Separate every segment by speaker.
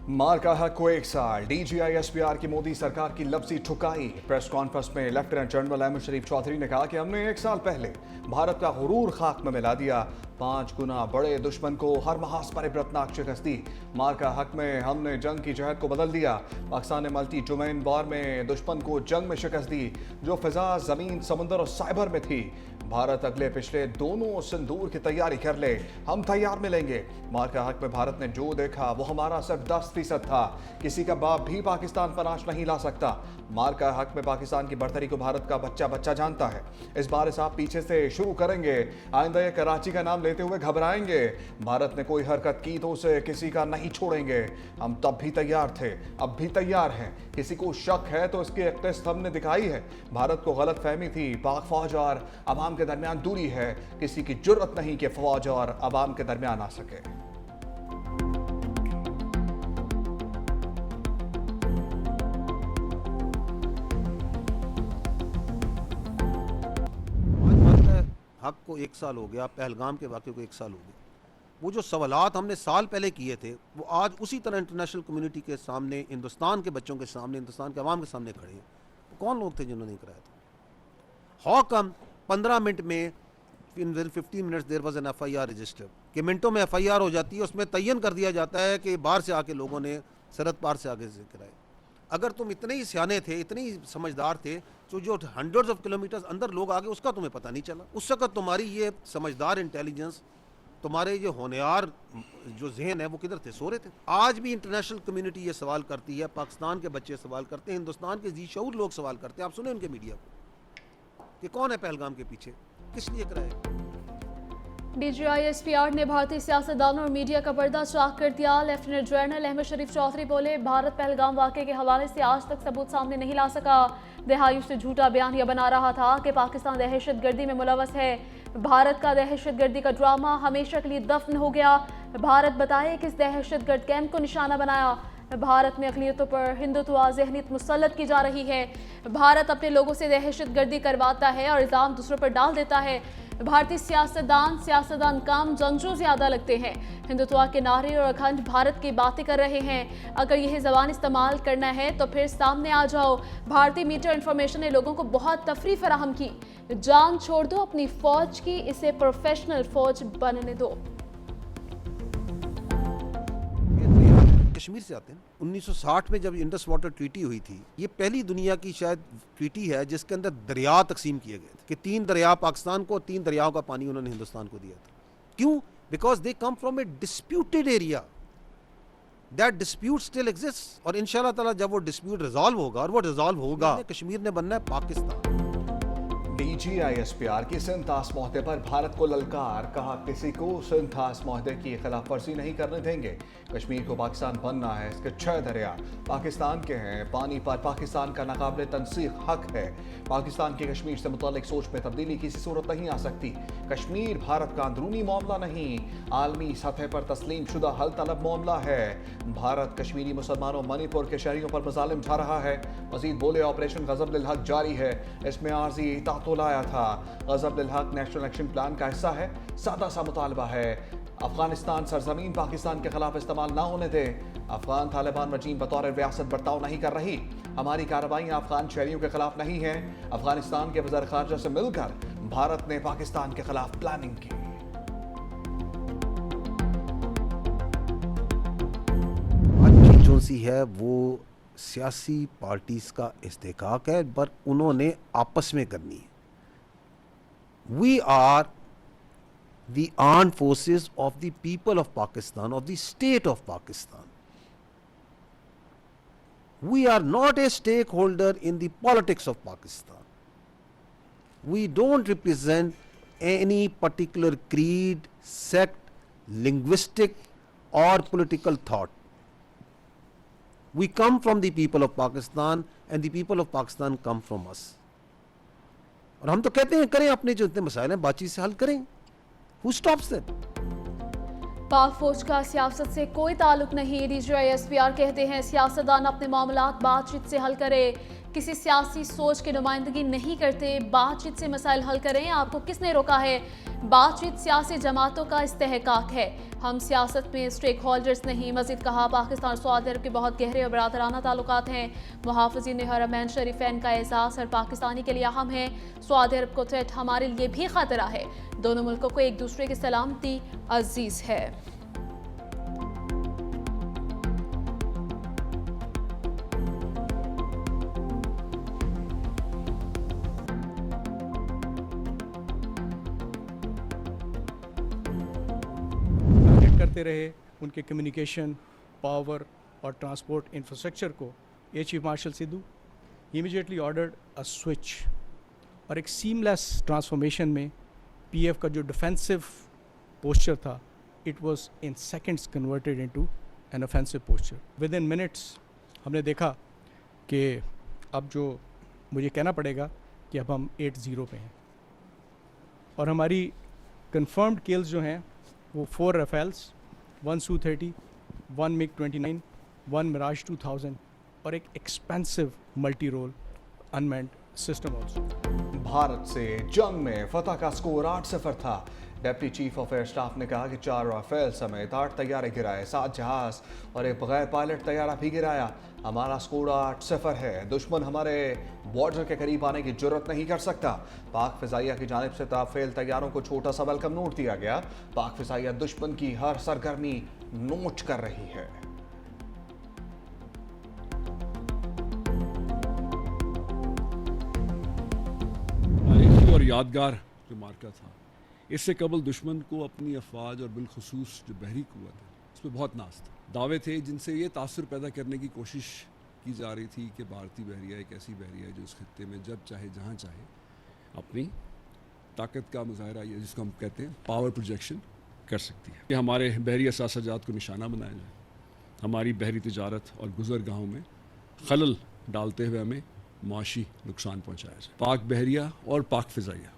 Speaker 1: मार्का हक को 1 साल। DGI-SPR की मोदी सरकार की लफ्जी ठुकाई। प्रेस कॉन्फ्रेंस में लेफ्टिनेंट जनरल अहमद शरीफ चौधरी ने कहा कि हमने 1 साल पहले भारत का गुरूर खाक में मिला दिया। 5 गुना बड़े दुश्मन को हर महाज पर इबरतनाक शिकस्त दी। मार्का हक में हमने जंग की जहर को बदल दिया। पाकिस्तान ने मल्टी डोमेन वॉर में दुश्मन को जंग में शिकस्त दी जो फिजा, जमीन, समुद्र और साइबर में थी। भारत अगले पिछले दोनों सिंदूर की तैयारी कर ले, हम तैयार मिलेंगे। मार्का हक में भारत ने जो देखा वो हमारा सिर्फ 10% था। किसी का बाप भी पाकिस्तान पर आंच नहीं ला सकता। मार्का हक में पाकिस्तान की बढ़तरी को भारत का बच्चा बच्चा जानता है। इस बार इस आप पीछे से शुरू करेंगे। आइंदा ये कराची का नाम लेते हुए घबराएंगे। भारत ने कोई हरकत की तो उसे किसी का नहीं छोड़ेंगे। हम तब भी तैयार थे, अब भी तैयार हैं। किसी को शक है तो इसकी एक टेस्ट हमने दिखाई है। भारत को गलत फहमी थी, पाक फौज और अवाम के दरमियान दूरी है। किसी की जुर्रत नहीं कि फौज और अवाम के दरमियान आ सके।
Speaker 2: हक को 1 साल हो गया, पहलगाम के वाक़े को 1 साल हो गया। वो जो सवालात हमने साल पहले किए थे वो आज उसी तरह इंटरनेशनल कम्युनिटी के सामने, हिंदुस्तान के बच्चों के सामने, हिंदुस्तान के अवाम के सामने खड़े हैं। तो कौन लोग थे जिन्होंने कराया था? हाउ कम 15 मिनट में, in 15 minutes there was an FIR register, कि मिनटों में FIR हो जाती है, उसमें तयन कर दिया जाता है कि बाहर से आके लोगों ने सरहद पार से आगे से कराए। अगर तुम इतने ही सियाने थे, इतने ही समझदार थे, तो जो हंड्रेड्स ऑफ किलोमीटर्स अंदर लोग आ गए उसका तुम्हें पता नहीं चला। उस वक्त तुम्हारी ये समझदार इंटेलिजेंस, तुम्हारे ये होनहार जो जहन है वो किधर थे? सो रहे थे। आज भी इंटरनेशनल कम्युनिटी ये सवाल करती है, पाकिस्तान के बच्चे सवाल करते हैं, हिंदुस्तान के जी शऊर लोग सवाल करते हैं। आप सुने उनके मीडिया को कि कौन है पहलगाम के पीछे, किस लिए कराया?
Speaker 3: DGI-SPR ने भारतीय सियासतदानों और मीडिया का पर्दा चाक कर दिया। लेफ्टिनेंट जनरल अहमद शरीफ चौधरी बोले, भारत पहलगाम वाक़े के हवाले से आज तक सबूत सामने नहीं ला सका। दहाइयों से झूठा बयानिया बना रहा था कि पाकिस्तान दहशत गर्दी में मुलवस है। भारत का दहशत गर्दी का ड्रामा हमेशा के लिए दफन हो गया। भारत बताए किस दहशत गर्द कैंप को निशाना बनाया। भारत में अक़लियतों पर हिंदुत्व ज़हनियत मुसल्लत की जा रही है। भारत अपने लोगों से दहशत गर्दी करवाता है और इल्ज़ाम दूसरों पर डाल देता है। भारतीय सियासतदान कम, जंगजू ज़्यादा लगते हैं। हिंदुत्व के नारे और अखंड भारत की बातें कर रहे हैं। अगर यह ज़बान इस्तेमाल करना है तो फिर सामने आ जाओ। भारतीय मीडिया इंफॉर्मेशन ने लोगों को बहुत तफरी फराहम की। जान छोड़ दो अपनी फ़ौज की, इसे प्रोफेशनल फ़ौज बनने दो।
Speaker 2: कश्मीर से आते हैं। 1960 में जब इंडस वाटर ट्रीटी हुई थी, ये पहली दुनिया की शायद ट्रीटी है जिसके अंदर दरिया तकसीम किए गए थे कि 3 दरिया पाकिस्तान को, 3 दरियाओं का पानी उन्होंने हिंदुस्तान को दिया था। क्यों? Because they come from A disputed area. That dispute still exist, और इंशाल्लाह ताला जब वो डिस्प्यूट रिजॉल्व होगा, और वो रिजॉल्व होगा, कश्मीर ने बनना है पाकिस्तान।
Speaker 1: DGI-SPR की सिंथास मुआहदे पर भारत को ललकार। कहा किसी को सिंथास मुआहदे की खिलाफ वर्जी नहीं करने देंगे। कश्मीर को पाकिस्तान बनना है, इसके 6 दरिया पाकिस्तान के हैं। पानी पर पाकिस्तान का नाकाबिले तनसीख हक है। पाकिस्तान की कश्मीर से मुतालिक सोच में तब्दीली किसी सूरत नहीं आ सकती। कश्मीर भारत का अंदरूनी मामला नहीं, आलमी सतह पर तस्लीम शुदा हल तलब मामला है। भारत कश्मीरी मुसलमानों, मणिपुर के शहरियों पर मजालिम ढा रहा है। मजीद बोले, ऑपरेशन गजब लिल हक जारी है। इसमें आर्जी तातो लाया था। गजब लिल हक नेशनल एक्शन प्लान का हिस्सा है। सादा सा मुतालबा है, अफगानिस्तान सरजमीन पाकिस्तान के खिलाफ इस्तेमाल ना होने दे। अफगान तालिबान रजीम बतौर रियासत बर्ताव नहीं कर रही। हमारी कार्रवाइयाँ अफगान शहरियों के खिलाफ नहीं है। अफगानिस्तान के वज़ीर ख़ारजा से मिलकर भारत ने पाकिस्तान के खिलाफ प्लानिंग की।
Speaker 2: आज जो सी है वो सियासी पार्टीज का इस्तेकाक है, पर उन्होंने आपस में करनी है। We are the armed forces of the people of Pakistan, of the state of Pakistan. We are not a stakeholder in the politics of Pakistan. We don't represent any particular creed, sect, linguistic or political thought. We come from the people of Pakistan and the people of Pakistan come from us. और हम तो कहते हैं करें, अपने जो इतने मसाइल हैं बातचीत से हल करें। Who stops that?
Speaker 3: पाक फौज का सियासत से कोई ताल्लुक नहीं। DGI-SPR कहते हैं सियासतदान अपने मामलात बातचीत से हल करे। किसी सियासी सोच की नुमाइंदगी नहीं करते, बातचीत से मसाइल हल करें। आपको किसने रोका है? बातचीत सियासी जमातों का इस्तेहकाक है, हम सियासत में स्टेक होल्डर्स नहीं। मजीद कहा, पाकिस्तान और सऊदी अरब के बहुत गहरे और बरादराना ताल्लुकात हैं। मुहाफ़िज़ीन हरमैन शरीफैन का एहसास हर पाकिस्तानी के लिए अहम है। सऊदी अरब को थ्रेट हमारे लिए भी खतरा है। दोनों मुल्कों को एक दूसरे की सलामती अजीज है।
Speaker 4: करते रहे उनके कम्युनिकेशन, पावर और ट्रांसपोर्ट इंफ्रास्ट्रक्चर को। Air chief marshal Sidhu immediately ordered a switch और एक सीमलेस ट्रांसफॉर्मेशन में पीएफ का जो डिफेंसिव पोस्चर था, it was in seconds converted into an offensive posture. With in minutes हमने देखा कि अब जो मुझे कहना पड़ेगा कि अब हम 8-0 पे हैं और हमारी कंफर्म्ड किल्स जो हैं वो 4 राफेल्स, 1 Su-30, 1 MiG-29, 1 Mirage 2000 और एक expensive multi role unmanned system also.
Speaker 1: Bharat से जंग में फतह का स्कोर 8-0 था। Deputy chief of air staff ने कहा कि 4 राफेल समेत 8 तैयारे गिराए, 7 जहाज और एक बगैर पायलट तैयारा भी गिराया। हमारा स्कोर 8-0 है। दुश्मन हमारे बॉर्डर के करीब आने की जुर्रत नहीं कर सकता। पाक फिजाइया की जानिब से राफेल तैयारों को छोटा सा वेलकम नोट दिया गया। पाक फिजाइया दुश्मन की हर सरगर्मी नोट कर रही है।
Speaker 5: तारीखी और यादगार जो मार्का था, इससे कबल दुश्मन को अपनी अफवाज और बिलखुसूस जो बहरी कुव्वत है उस पर बहुत नाज था। दावे थे जिनसे ये तासुर पैदा करने की कोशिश की जा रही थी कि भारतीय बहरिया एक ऐसी बहरिया है जो उस खत्ते में जब चाहे जहाँ चाहे अपनी ताकत का मुजाहरा, ये जिसको हम कहते हैं पावर प्रोजेक्शन, कर सकती है। कि हमारे बहरी असासजात को निशाना बनाया जाए, हमारी बहरी तिजारत और गुजरगाहों में खलल डालते हुए हमें मुआशी नुकसान पहुँचाया जाए। पाक बहरिया और पाक फ़िज़ाइया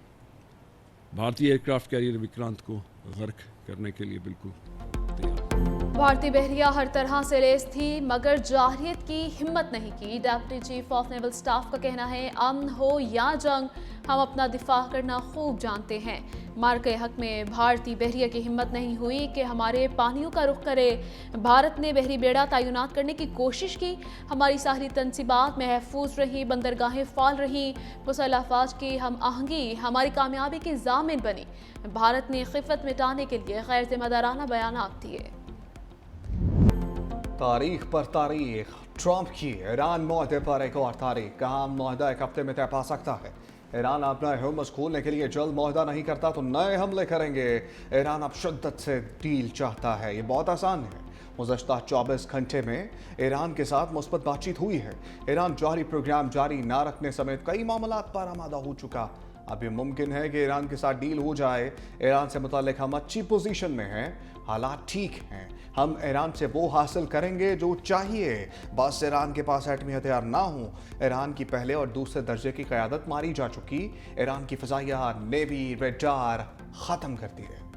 Speaker 5: भारतीय एयरक्राफ्ट कैरियर विक्रांत को गर्क करने के लिए बिल्कुल तैयार।
Speaker 3: भारतीय बहरिया हर तरह से लेस थी मगर जाहिरियत की हिम्मत नहीं की। Deputy chief of naval staff का कहना है, अमन हो या जंग, हम अपना दिफा करना खूब जानते हैं। मार के हक में भारतीय बहरिया की हिम्मत नहीं हुई कि हमारे पानियों का रुख करे। भारत ने बहरी बेड़ा तैनात करने की कोशिश की, हमारी साहली तनसीबात महफूज रही, बंदरगाहें फाल रही, मुसल्लह अफवाज की हम आहंगी हमारी कामयाबी की जामिन बनी। भारत ने खिफत मिटाने के लिए गैर जिम्मेदाराना बयानात दिए।
Speaker 1: तारीख पर तारीख, ट्रंप की ईरान मुआहदे पर एक और तारीख। कहाँ मुआहदा एक हफ्ते में तय पा सकता है। ईरान अपना होर्मुज़ खोलने के लिए जल्द मुआहदा नहीं करता तो नए हमले करेंगे। ईरान अब शिद्दत से डील चाहता है, ये बहुत आसान है। गुज़श्ता 24 घंटे में ईरान के साथ मुस्बत बातचीत हुई है। ईरान जौहरी प्रोग्राम जारी ना रखने समेत कई मामलात पर आमादा हो चुका। अब ये मुमकिन है कि ईरान के साथ डील हो जाए। ईरान से मुताल्लिक हम अच्छी पोजीशन में हैं, हालात ठीक हैं। हम ईरान से वो हासिल करेंगे जो चाहिए, बस ईरान के पास एटमी हथियार ना हो। ईरान की पहले और दूसरे दर्जे की क़यादत मारी जा चुकी। ईरान की फ़िज़ाइया, नेवी, रडार ख़त्म करती है।